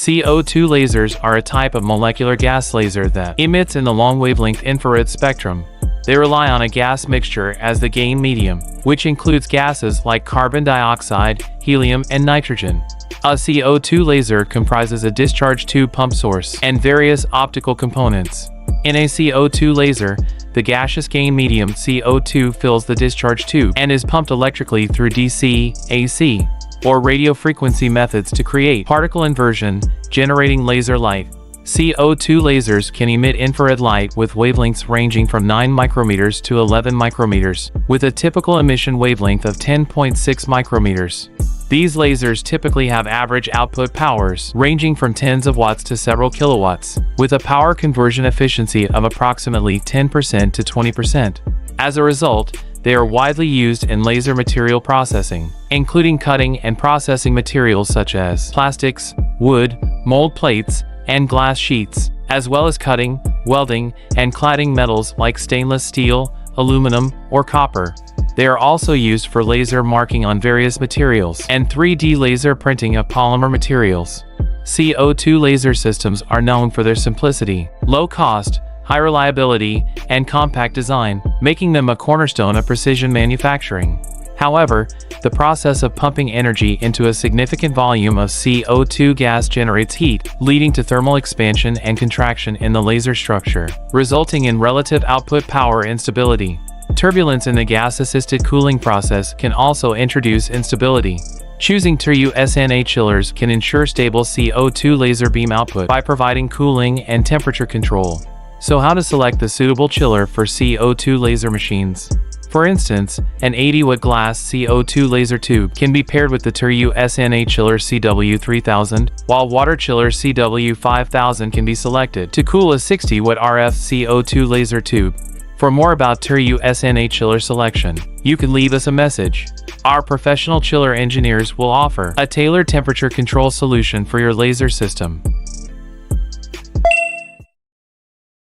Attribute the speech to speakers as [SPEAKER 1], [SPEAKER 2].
[SPEAKER 1] CO2 lasers are a type of molecular gas laser that emits in the long-wavelength infrared spectrum. They rely on a gas mixture as the gain medium, which includes gases like carbon dioxide, helium, and nitrogen. A CO2 laser comprises a discharge tube pump source and various optical components. In a CO2 laser, the gaseous gain medium CO2 fills the discharge tube and is pumped electrically through DC, AC, or radio frequency methods to create particle inversion, generating laser light. CO2 lasers can emit infrared light with wavelengths ranging from 9 micrometers to 11 micrometers, with a typical emission wavelength of 10.6 micrometers. These lasers typically have average output powers ranging from tens of watts to several kilowatts, with a power conversion efficiency of approximately 10% to 20%. As a result, they are widely used in laser material processing, including cutting and processing materials such as plastics, wood, mold plates, and glass sheets, as well as cutting, welding, and cladding metals like stainless steel, aluminum, or copper. They are also used for laser marking on various materials and 3D laser printing of polymer materials. CO2 laser systems are known for their simplicity, low cost, high reliability, and compact design, making them a cornerstone of precision manufacturing. However, the process of pumping energy into a significant volume of CO2 gas generates heat, leading to thermal expansion and contraction in the laser structure, resulting in relative output power instability. Turbulence in the gas-assisted cooling process can also introduce instability. Choosing TEYU SMA chillers can ensure stable CO2 laser beam output by providing cooling and temperature control. So how to select the suitable chiller for CO2 laser machines? For instance, an 80-watt glass CO2 laser tube can be paired with the TEYU SMA chiller CW3000, while water chiller CW5000 can be selected to cool a 60-watt RF CO2 laser tube. For more about TEYU SMA chiller selection, you can leave us a message. Our professional chiller engineers will offer a tailored temperature control solution for your laser system.